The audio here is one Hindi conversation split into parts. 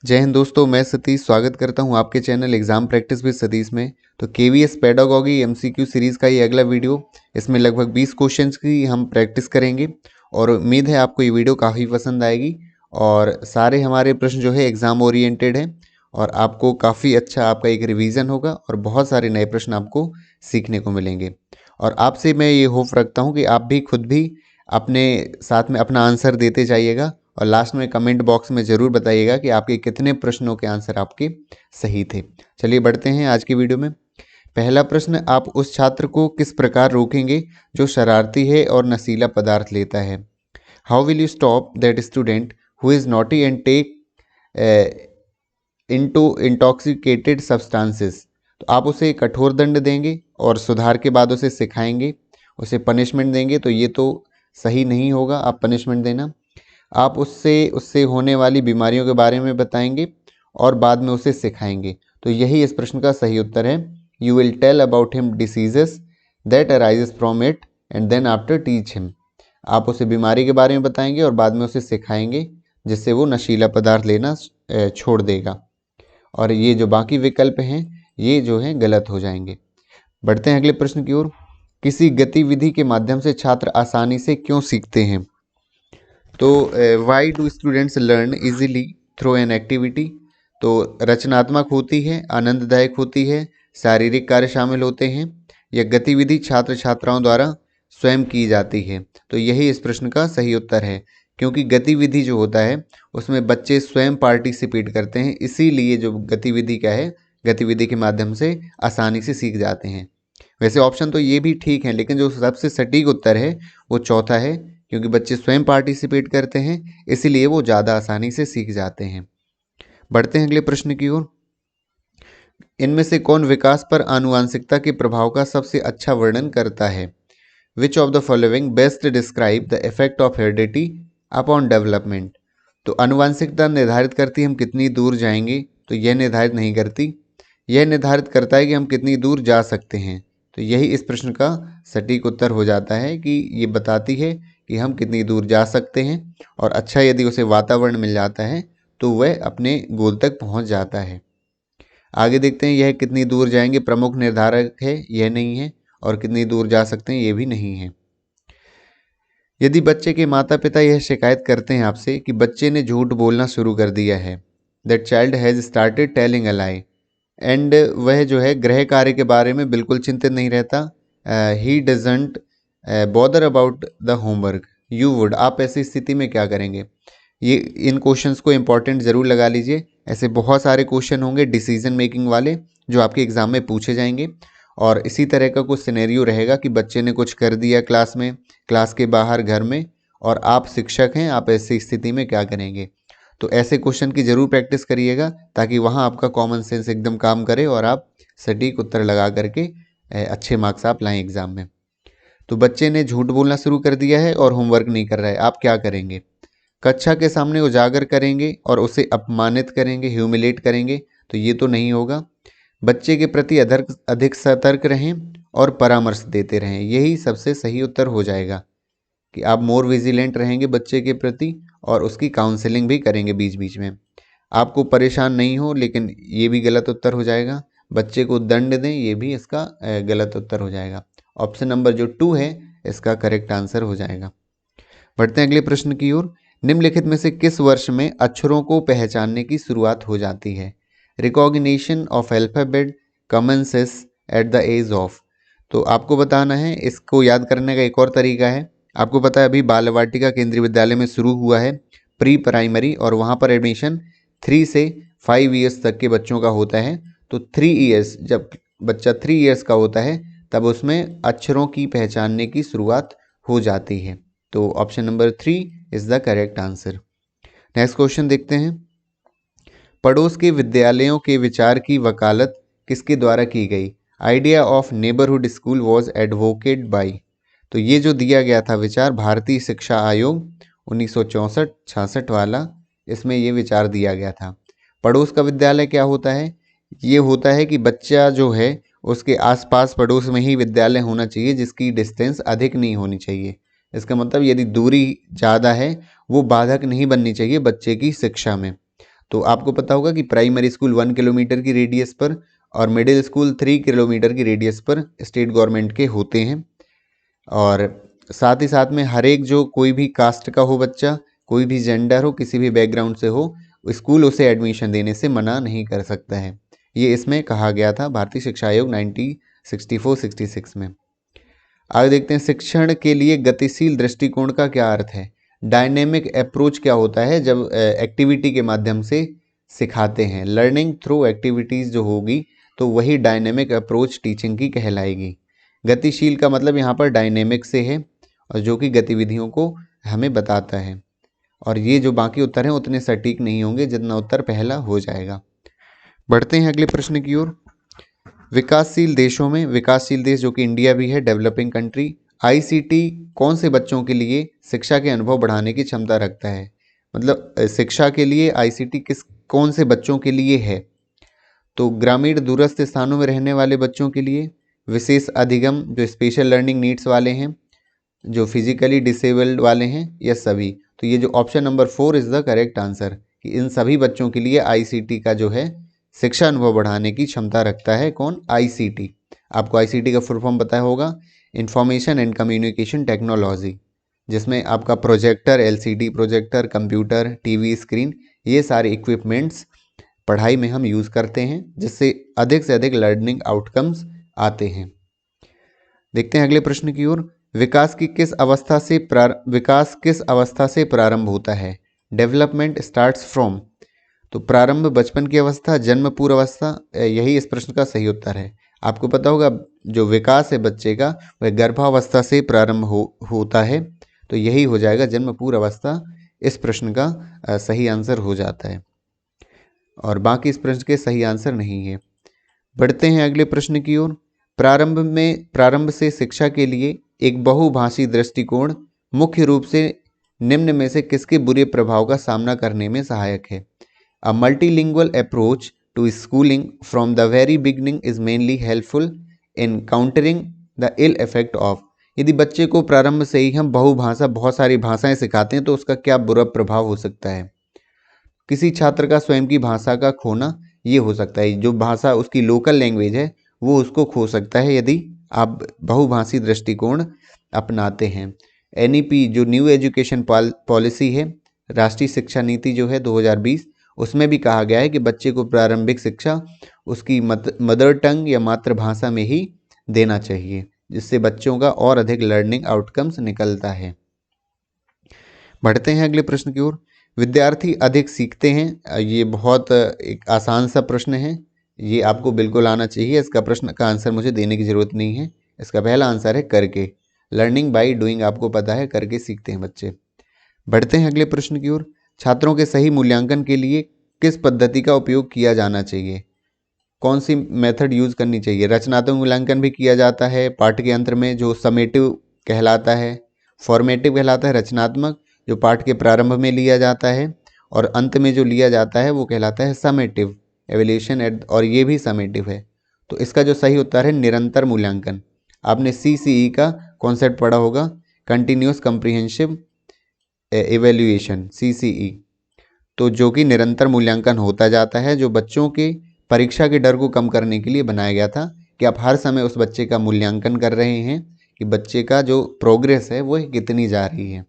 जय हिंद दोस्तों, मैं सतीश स्वागत करता हूं आपके channel exam practice with Satish में। तो केवीएस पेडागॉजी एमसीक्यू सीरीज़ का ये अगला वीडियो, इसमें लगभग 20 क्वेश्चंस की हम प्रैक्टिस करेंगे और उम्मीद है आपको ये वीडियो काफ़ी पसंद आएगी। और सारे हमारे प्रश्न जो है एग्ज़ाम ओरिएंटेड हैं और आपको काफ़ी अच्छा आपका एक रिवीजन होगा और बहुत सारे नए प्रश्न आपको सीखने को मिलेंगे। और आपसे मैं ये होप रखता हूँ कि आप भी खुद भी अपने साथ में अपना आंसर देते जाइएगा और लास्ट में कमेंट बॉक्स में ज़रूर बताइएगा कि आपके कितने प्रश्नों के आंसर आपके सही थे। चलिए बढ़ते हैं आज की वीडियो में। पहला प्रश्न, आप उस छात्र को किस प्रकार रोकेंगे जो शरारती है और नशीला पदार्थ लेता है? How will you stop that student who is naughty and take into intoxicated substances? तो आप उसे कठोर दंड देंगे और सुधार के बाद उसे सिखाएंगे, उसे पनिशमेंट देंगे, तो ये तो सही नहीं होगा आप पनिशमेंट देना। आप उससे उससे होने वाली बीमारियों के बारे में बताएंगे और बाद में उसे सिखाएंगे, तो यही इस प्रश्न का सही उत्तर है। You will tell about him diseases that arises from it and then after teach him. आप उसे बीमारी के बारे में बताएंगे और बाद में उसे सिखाएंगे, जिससे वो नशीला पदार्थ लेना छोड़ देगा। और ये जो बाकी विकल्प हैं ये जो हैं गलत हो जाएंगे। बढ़ते हैं अगले प्रश्न की ओर। किसी गतिविधि के माध्यम से छात्र आसानी से क्यों सीखते हैं? तो why do students learn easily through an activity? तो रचनात्मक होती है, आनंददायक होती है, शारीरिक कार्य शामिल होते हैं, या गतिविधि छात्र छात्राओं द्वारा स्वयं की जाती है? तो यही इस प्रश्न का सही उत्तर है, क्योंकि गतिविधि जो होता है उसमें बच्चे स्वयं पार्टिसिपेट करते हैं, इसीलिए जो गतिविधि क्या है, गतिविधि के माध्यम से आसानी से सीख जाते हैं। वैसे ऑप्शन तो ये भी ठीक है, लेकिन जो सबसे सटीक उत्तर है वो चौथा है, क्योंकि बच्चे स्वयं पार्टिसिपेट करते हैं, इसीलिए वो ज़्यादा आसानी से सीख जाते हैं। बढ़ते हैं अगले प्रश्न की ओर। इनमें से कौन विकास पर आनुवांशिकता के प्रभाव का सबसे अच्छा वर्णन करता है? Which of the following best describe the effect of heredity upon development? तो आनुवांशिकता निर्धारित करती है हम कितनी दूर जाएंगे, तो यह निर्धारित नहीं करती। यह निर्धारित करता है कि हम कितनी दूर जा सकते हैं, तो यही इस प्रश्न का सटीक उत्तर हो जाता है कि ये बताती है कि हम कितनी दूर जा सकते हैं, और अच्छा यदि उसे वातावरण मिल जाता है तो वह अपने गोल तक पहुंच जाता है। आगे देखते हैं, यह कितनी दूर जाएंगे प्रमुख निर्धारक है, यह नहीं है, और कितनी दूर जा सकते हैं ये भी नहीं है। यदि बच्चे के माता पिता यह शिकायत करते हैं आपसे कि बच्चे ने झूठ बोलना शुरू कर दिया है, that child has started telling a lie, and वह जो है गृह कार्य के बारे में बिल्कुल चिंतित नहीं रहता, he doesn't bother about the homework, you would, आप ऐसी स्थिति में क्या करेंगे? ये इन क्वेश्चंस को इंपॉर्टेंट ज़रूर लगा लीजिए। ऐसे बहुत सारे क्वेश्चन होंगे डिसीजन मेकिंग वाले जो आपके एग्ज़ाम में पूछे जाएंगे, और इसी तरह का कुछ सिनेरियो रहेगा कि बच्चे ने कुछ कर दिया क्लास में, क्लास के बाहर, घर में, और आप शिक्षक हैं, आप ऐसी स्थिति में क्या करेंगे? तो ऐसे क्वेश्चन की ज़रूर प्रैक्टिस करिएगा, ताकि वहाँ आपका कॉमन सेंस एकदम काम करे और आप सटीक उत्तर लगा करके अच्छे मार्क्स आप लाएं एग्ज़ाम में। तो बच्चे ने झूठ बोलना शुरू कर दिया है और होमवर्क नहीं कर रहा है, आप क्या करेंगे? कक्षा के सामने उजागर करेंगे और उसे अपमानित करेंगे, ह्यूमिलेट करेंगे, तो ये तो नहीं होगा। बच्चे के प्रति अधिक सतर्क रहें और परामर्श देते रहें, यही सबसे सही उत्तर हो जाएगा कि आप मोर विजिलेंट रहेंगे बच्चे के प्रति और उसकी काउंसलिंग भी करेंगे बीच बीच में। आपको परेशान नहीं हो, लेकिन ये भी गलत उत्तर हो जाएगा। बच्चे को दंड दें, ये भी इसका गलत उत्तर हो जाएगा। ऑप्शन नंबर जो 2 है इसका करेक्ट आंसर हो जाएगा। बढ़ते हैं अगले प्रश्न की ओर। निम्नलिखित में से किस वर्ष में अक्षरों को पहचानने की शुरुआत हो जाती है? Recognition of alphabet commences at the age of. तो आपको बताना है, इसको याद करने का एक और तरीका है। आपको पता है अभी बाल वाटिका केंद्रीय विद्यालय में शुरू हुआ है, प्री प्राइमरी, और वहाँ पर एडमिशन 3 से 5 ईयर्स तक के बच्चों का होता है। तो 3 ईयर्स, जब बच्चा 3 ईयर्स का होता है तब उसमें अक्षरों की पहचानने की शुरुआत हो जाती है। तो option number 3 is the correct answer. Next question देखते हैं। पड़ोस के विद्यालयों के विचार की वकालत किसके द्वारा की गई? Idea of neighbourhood school was advocate by. तो ये जो दिया गया था विचार, भारतीय शिक्षा आयोग 1964-66 वाला, इसमें ये विचार दिया गया था। पड़ोस का विद्यालय क्या होता है? ये होता है कि बच्चा जो है उसके आसपास पड़ोस में ही विद्यालय होना चाहिए, जिसकी डिस्टेंस अधिक नहीं होनी चाहिए। इसका मतलब यदि दूरी ज़्यादा है वो बाधक नहीं बननी चाहिए बच्चे की शिक्षा में। तो आपको पता होगा कि प्राइमरी स्कूल 1 किलोमीटर की रेडियस पर और मिडिल स्कूल 3 किलोमीटर की रेडियस पर स्टेट गवर्नमेंट के होते हैं। और साथ ही साथ में हर एक जो कोई भी कास्ट का हो बच्चा, कोई भी जेंडर हो, किसी भी बैकग्राउंड से हो, स्कूल उसे एडमिशन देने से मना नहीं कर सकता है। ये इसमें कहा गया था भारतीय शिक्षा आयोग 1964-66 में। आगे देखते हैं शिक्षण के लिए गतिशील दृष्टिकोण का क्या अर्थ है। डायनेमिक अप्रोच क्या होता है, जब एक्टिविटी के माध्यम से सिखाते हैं। लर्निंग थ्रू एक्टिविटीज़ जो होगी तो वही डायनेमिक अप्रोच टीचिंग की कहलाएगी। गतिशील का मतलब यहाँ पर डायनेमिक से है और जो कि गतिविधियों को हमें बताता है। और ये जो बाकी उत्तर हैं उतने सटीक नहीं होंगे जितना उत्तर पहला हो जाएगा। बढ़ते हैं अगले प्रश्न की ओर। विकासशील देशों में, विकासशील देश जो कि इंडिया भी है, डेवलपिंग कंट्री, आईसीटी कौन से बच्चों के लिए शिक्षा के अनुभव बढ़ाने की क्षमता रखता है। मतलब शिक्षा के लिए आईसीटी कौन से बच्चों के लिए है। तो ग्रामीण दूरस्थ स्थानों में रहने वाले बच्चों के लिए, विशेष अधिगम जो स्पेशल लर्निंग नीड्स वाले हैं, जो फिजिकली डिसेबल्ड वाले हैं, या सभी। तो ये जो option number 4 is the correct answer कि इन सभी बच्चों के लिए आईसीटी का जो है शिक्षा अनुभव बढ़ाने की क्षमता रखता है। कौन? आईसीटी। आपको आईसीटी का फुल फॉर्म पता होगा, इंफॉर्मेशन एंड कम्युनिकेशन टेक्नोलॉजी, जिसमें आपका projector, LCD projector, computer, TV screen, ये सारे इक्विपमेंट्स पढ़ाई में हम यूज़ करते हैं, जिससे अधिक से अधिक लर्निंग आउटकम्स आते हैं। देखते हैं अगले प्रश्न की ओर। विकास किस अवस्था से प्रारंभ होता है। Development starts from. तो प्रारंभ बचपन की अवस्था, जन्म पूर्व अवस्था, यही इस प्रश्न का सही उत्तर है। आपको पता होगा जो विकास है बच्चे का वह गर्भावस्था से प्रारंभ होता है, तो यही हो जाएगा जन्म पूर्व अवस्था। इस प्रश्न का सही आंसर हो जाता है और बाकी इस प्रश्न के सही आंसर नहीं है। बढ़ते हैं अगले प्रश्न की ओर। प्रारंभ से शिक्षा के लिए एक बहुभाषी दृष्टिकोण मुख्य रूप से निम्न में से किसके बुरे प्रभाव का सामना करने में सहायक है। A multilingual approach to schooling from the very beginning is mainly helpful in countering the ill effect of। यदि बच्चे को प्रारंभ से ही हम बहुत सारी भाषाएं सिखाते हैं तो उसका क्या बुरा प्रभाव हो सकता है। किसी छात्र का स्वयं की भाषा का खोना, ये हो सकता है। जो भाषा उसकी लोकल लैंग्वेज है वो उसको खो सकता है यदि आप बहुभाषी दृष्टिकोण अपनाते हैं। एनईपी जो न्यू एजुकेशन पॉलिसी है, राष्ट्रीय शिक्षा नीति जो है 2020, उसमें भी कहा गया है कि बच्चे को प्रारंभिक शिक्षा उसकी मदर टंग या मातृभाषा में ही देना चाहिए, जिससे बच्चों का और अधिक लर्निंग आउटकम्स निकलता है। बढ़ते हैं अगले प्रश्न की ओर। विद्यार्थी अधिक सीखते हैं, ये बहुत एक आसान सा प्रश्न है, ये आपको बिल्कुल आना चाहिए। इसका प्रश्न का आंसर मुझे देने की ज़रूरत नहीं है। इसका पहला आंसर है करके। लर्निंग बाय डूइंग, आपको पता है करके सीखते हैं बच्चे। बढ़ते हैं अगले प्रश्न की ओर। छात्रों के सही मूल्यांकन के लिए किस पद्धति का उपयोग किया जाना चाहिए। कौन सी मेथड यूज़ करनी चाहिए। रचनात्मक मूल्यांकन भी किया जाता है पाठ के अंत में, जो समेटिव कहलाता है। फॉर्मेटिव कहलाता है रचनात्मक, जो पाठ के प्रारंभ में लिया जाता है, और अंत में जो लिया जाता है वो कहलाता है समेटिव एवल्यूशन, और ये भी समेटिव है। तो इसका जो सही उत्तर है निरंतर मूल्यांकन। आपने CCE का कॉन्सेप्ट पढ़ा होगा, कंटिन्यूस कम्प्रीहेंसिव एवेल्यूएशन, CCE। तो जो कि निरंतर मूल्यांकन होता जाता है, जो बच्चों के परीक्षा के डर को कम करने के लिए बनाया गया था कि आप हर समय उस बच्चे का मूल्यांकन कर रहे हैं कि बच्चे का जो प्रोग्रेस है वो कितनी जा रही है।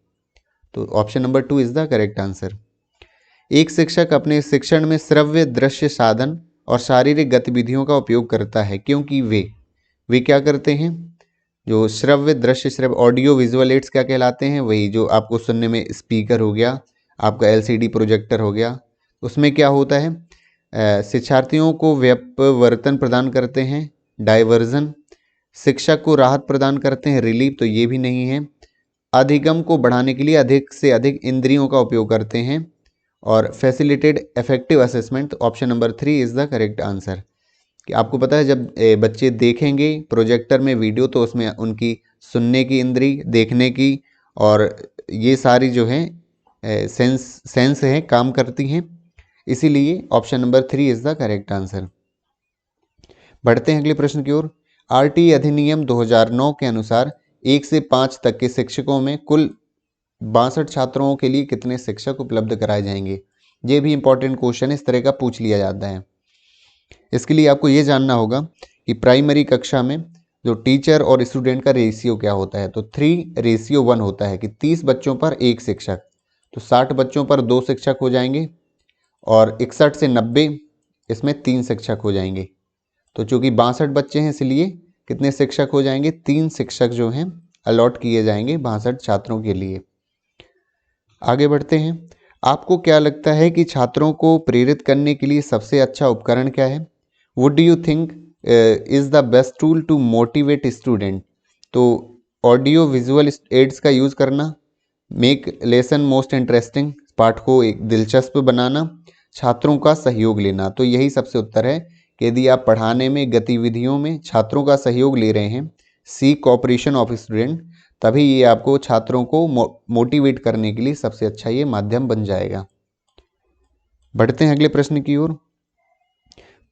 तो option number 2 is the correct answer. एक शिक्षक अपने शिक्षण में श्रव्य, दृश्य साधन और शारीरिक गतिविधियों का उपयोग करता है क्योंकि वे क्या करते हैं। जो श्रव्य, दृश्य, श्रव्य, ऑडियो विजुअल एड्स क्या कहलाते हैं। वही जो आपको सुनने में स्पीकर हो गया, आपका LCD प्रोजेक्टर हो गया। उसमें क्या होता है, शिक्षार्थियों को व्यापवर्तन प्रदान करते हैं, डाइवर्जन। शिक्षक को राहत प्रदान करते हैं, रिलीफ, तो ये भी नहीं है। अधिगम को बढ़ाने के लिए अधिक से अधिक इंद्रियों का उपयोग करते हैं, और facilitated effective assessment. Option number 3 is the correct answer. कि आपको पता है जब बच्चे देखेंगे प्रोजेक्टर में वीडियो तो उसमें उनकी सुनने की इंद्री, देखने की, और ये सारी जो है सेंस हैं काम करती हैं, इसीलिए option number 3 is the correct answer. बढ़ते हैं अगले प्रश्न की ओर। RT अधिनियम 2009 के अनुसार 1 से 5 तक के शिक्षकों में कुल 62 छात्रों के लिए कितने शिक्षक उपलब्ध कराए जाएंगे। ये भी इंपॉर्टेंट क्वेश्चन इस तरह का पूछ लिया जाता है। इसके लिए आपको ये जानना होगा कि प्राइमरी कक्षा में जो टीचर और स्टूडेंट का रेशियो क्या होता है। तो 3:1 होता है कि 30 बच्चों पर एक शिक्षक, तो 60 बच्चों पर 2 शिक्षक हो जाएंगे और 61 से 90 इसमें 3 शिक्षक हो जाएंगे। तो चूंकि 62 बच्चे हैं इसलिए कितने शिक्षक हो जाएंगे, 3 शिक्षक जो हैं अलॉट किए जाएंगे 62 छात्रों के लिए। आगे बढ़ते हैं। आपको क्या लगता है कि छात्रों को प्रेरित करने के लिए सबसे अच्छा उपकरण क्या है? Would do you think is the best tool to motivate student? तो ऑडियो विजुअल एड्स का यूज़ करना, मेक लेसन मोस्ट इंटरेस्टिंग, पाठ को एक दिलचस्प बनाना, छात्रों का सहयोग लेना। तो यही सबसे उत्तर है कि यदि आप पढ़ाने में गतिविधियों में छात्रों का सहयोग ले रहे हैं, सीक कोऑपरेशन ऑफ स्टूडेंट, तभी ये आपको छात्रों को मोटिवेट करने के लिए सबसे अच्छा ये माध्यम बन जाएगा। बढ़ते हैं अगले प्रश्न की ओर।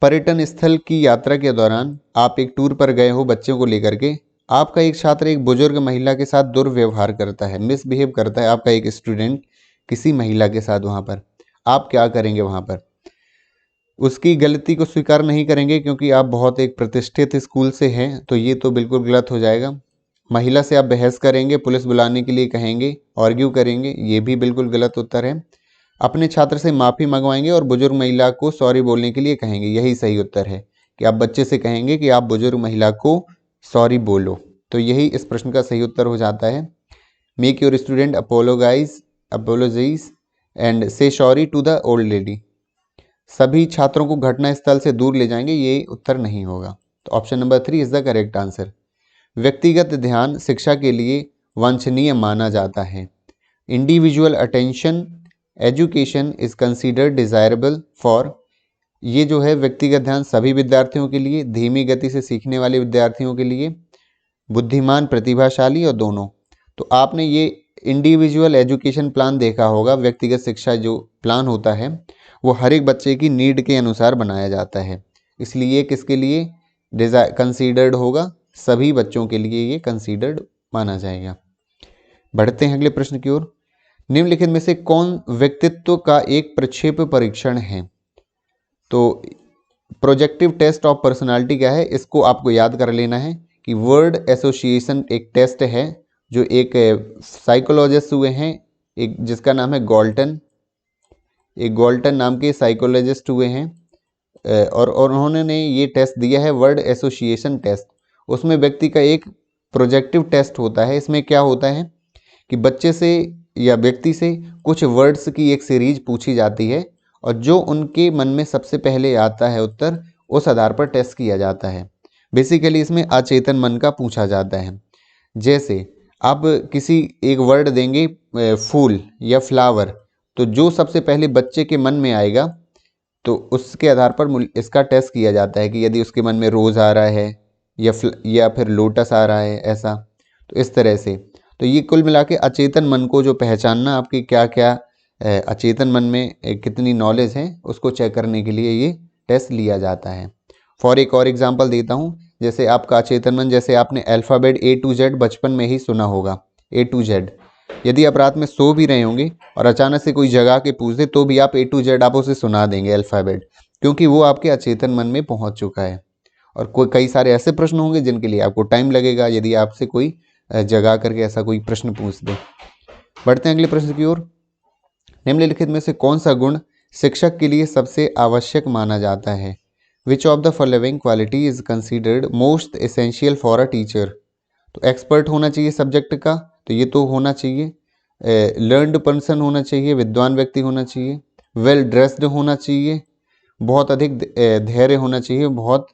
पर्यटन स्थल की यात्रा के दौरान आप एक टूर पर गए हो बच्चों को लेकर के, आपका एक छात्र एक बुजुर्ग महिला के साथ दुर्व्यवहार करता है, मिसबिहेव करता है, आपका एक स्टूडेंट किसी महिला के साथ वहाँ पर, आप क्या करेंगे वहाँ पर? उसकी गलती को स्वीकार नहीं करेंगे क्योंकि आप बहुत एक प्रतिष्ठित स्कूल से हैं, तो ये तो बिल्कुल गलत हो जाएगा। महिला से आप बहस करेंगे, पुलिस बुलाने के लिए कहेंगे, आर्ग्यू करेंगे, ये भी बिल्कुल गलत उत्तर है। अपने छात्र से माफ़ी मंगवाएंगे और बुजुर्ग महिला को सॉरी बोलने के लिए कहेंगे, यही सही उत्तर है कि आप बच्चे से कहेंगे कि आप बुजुर्ग महिला को सॉरी बोलो। तो यही इस प्रश्न का सही उत्तर हो जाता है। Make your student apologise and say sorry to the old lady. सभी छात्रों को घटना स्थल से दूर ले जाएंगे, ये उत्तर नहीं होगा। तो option number 3 is the correct answer. व्यक्तिगत ध्यान शिक्षा के लिए वांछनीय माना जाता है। Individual attention education is considered desirable for. ये जो है व्यक्तिगत ध्यान सभी विद्यार्थियों के लिए, धीमी गति से सीखने वाले विद्यार्थियों के लिए, बुद्धिमान प्रतिभाशाली और दोनों। तो आपने ये इंडिविजुअल एजुकेशन प्लान देखा होगा, व्यक्तिगत शिक्षा जो प्लान होता है वो हर एक बच्चे की नीड के अनुसार बनाया जाता है, इसलिए किसके लिए कंसीडर्ड होगा? सभी बच्चों के लिए ये कंसीडर्ड माना जाएगा। बढ़ते हैं अगले प्रश्न की ओर। निम्नलिखित में से कौन व्यक्तित्व का एक प्रक्षेप परीक्षण है? तो प्रोजेक्टिव टेस्ट ऑफ पर्सनालिटी क्या है, इसको आपको याद कर लेना है कि वर्ड एसोसिएशन एक टेस्ट है जो एक साइकोलॉजिस्ट हुए हैं, एक जिसका नाम है गॉल्टन, एक गॉल्टन नाम के साइकोलॉजिस्ट हुए हैं और उन्होंने ये टेस्ट दिया है वर्ड एसोसिएशन टेस्ट। उसमें व्यक्ति का एक प्रोजेक्टिव टेस्ट होता है। इसमें क्या होता है कि बच्चे से या व्यक्ति से कुछ वर्ड्स की एक सीरीज पूछी जाती है और जो उनके मन में सबसे पहले आता है उत्तर, उस आधार पर टेस्ट किया जाता है। बेसिकली इसमें अचेतन मन का पूछा जाता है। जैसे आप किसी एक वर्ड देंगे फूल या फ्लावर, तो जो सबसे पहले बच्चे के मन में आएगा तो उसके आधार पर इसका टेस्ट किया जाता है कि यदि उसके मन में रोज़ आ रहा है या फिर लोटस आ रहा है, ऐसा। तो इस तरह से तो ये कुल मिला के अचेतन मन को जो पहचानना, आपकी क्या क्या अचेतन मन में कितनी नॉलेज है, उसको चेक करने के लिए ये टेस्ट लिया जाता है। फॉर एक और एग्जांपल देता हूँ, जैसे आपका अचेतन मन, जैसे आपने अल्फ़ाबेट A to Z बचपन में ही सुना होगा, A to Z। यदि आप रात में सो भी रहे होंगे और अचानक से कोई जगा के पूछ दे तो भी आप A to Z आप उसे सुना देंगे अल्फ़ाबेट, क्योंकि वो आपके अचेतन मन में पहुंच चुका है। और कई सारे ऐसे प्रश्न होंगे जिनके लिए आपको टाइम लगेगा यदि आपसे कोई जगा करके ऐसा कोई प्रश्न पूछ दे। बढ़ते हैं अगले प्रश्न की ओर। निम्नलिखित में से कौन सा गुण शिक्षक के लिए सबसे आवश्यक माना जाता है? Which of the following quality is considered most essential for a teacher? तो एक्सपर्ट होना चाहिए सब्जेक्ट का, तो ये तो होना चाहिए। लर्नड पर्सन होना चाहिए, विद्वान व्यक्ति होना चाहिए। वेल ड्रेस्ड होना चाहिए, बहुत अधिक धैर्य होना चाहिए, बहुत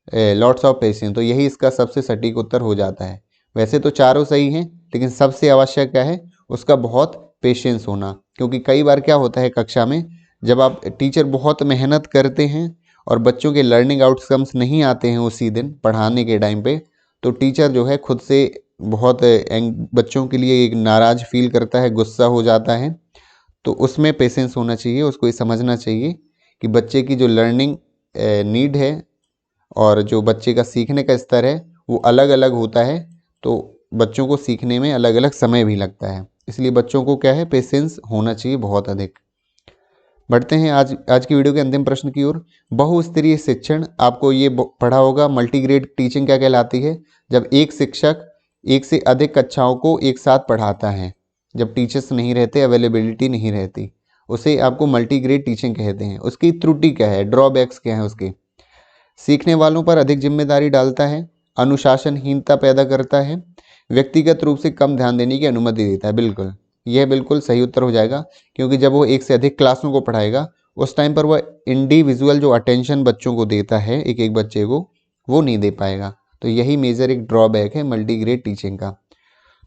लॉट्स ऑफ पेशेंस। तो यही इसका सबसे सटीक उत्तर हो जाता है। वैसे तो चारों सही हैं, लेकिन सबसे आवश्यक क्या है, उसका बहुत पेशेंस होना। क्योंकि कई बार क्या होता है कक्षा में, जब आप टीचर बहुत मेहनत करते हैं और बच्चों के लर्निंग आउटकम्स नहीं आते हैं उसी दिन पढ़ाने के टाइम पे, तो टीचर जो है खुद से बहुत बच्चों के लिए एक नाराज़ फील करता है, गुस्सा हो जाता है। तो उसमें पेशेंस होना चाहिए, उसको ये समझना चाहिए कि बच्चे की जो लर्निंग नीड है और जो बच्चे का सीखने का स्तर है वो अलग अलग होता है, तो बच्चों को सीखने में अलग अलग समय भी लगता है, इसलिए बच्चों को क्या है, पेशेंस होना चाहिए बहुत अधिक। बढ़ते हैं आज की वीडियो के अंतिम प्रश्न की ओर। बहुस्तरीय शिक्षण, आपको ये पढ़ा होगा मल्टीग्रेड टीचिंग क्या कहलाती है। जब एक शिक्षक एक से अधिक कक्षाओं को एक साथ पढ़ाता है, जब टीचर्स नहीं रहते, अवेलेबिलिटी नहीं रहती, उसे आपको मल्टीग्रेड टीचिंग कहते हैं। उसकी त्रुटि क्या है, ड्रॉबैक्स क्या है उसके। सीखने वालों पर अधिक जिम्मेदारी डालता है, अनुशासनहीनता पैदा करता है, व्यक्तिगत रूप से कम ध्यान देने की अनुमति देता है। बिल्कुल, यह बिल्कुल सही उत्तर हो जाएगा, क्योंकि जब वो एक से अधिक क्लासों को पढ़ाएगा उस टाइम पर वह इंडिविजुअल जो अटेंशन बच्चों को देता है, एक एक बच्चे को, वो नहीं दे पाएगा। तो यही मेजर एक ड्रॉबैक है मल्टीग्रेड टीचिंग का।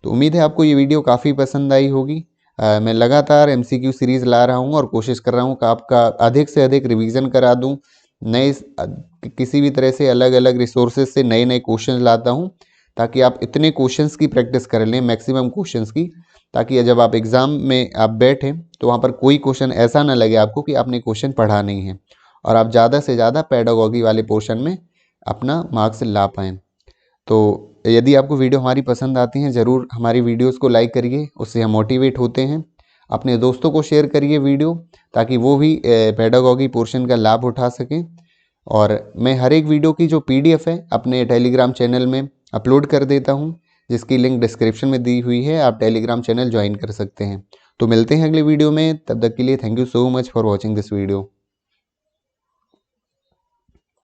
तो उम्मीद है आपको ये वीडियो काफ़ी पसंद आई होगी। मैं लगातार MCQ सीरीज़ ला रहा हूँ और कोशिश कर रहा हूँ कि आपका अधिक से अधिक रिवीजन करा दूँ। नए किसी भी तरह से अलग अलग रिसोर्सेज से नए नए क्वेश्चन लाता हूँ, ताकि आप इतने क्वेश्चंस की प्रैक्टिस कर लें, मैक्सिमम क्वेश्चंस की, ताकि जब आप एग्ज़ाम में आप बैठें तो वहाँ पर कोई क्वेश्चन ऐसा ना लगे आपको कि आपने क्वेश्चन पढ़ा नहीं है, और आप ज़्यादा से ज़्यादा पेडागॉजी वाले पोर्शन में अपना मार्क्स ला पाएँ। तो यदि आपको वीडियो हमारी पसंद आती हैं, ज़रूर हमारी वीडियोस को लाइक करिए, उससे हम मोटिवेट होते हैं। अपने दोस्तों को शेयर करिए वीडियो, ताकि वो भी पेडागॉजी पोर्शन का लाभ उठा सकें। और मैं हर एक वीडियो की जो PDF है अपने टेलीग्राम चैनल में अपलोड कर देता हूं, जिसकी लिंक डिस्क्रिप्शन में दी हुई है, आप टेलीग्राम चैनल ज्वाइन कर सकते हैं। तो मिलते हैं अगले वीडियो में, तब तक के लिए thank you so much for watching this video.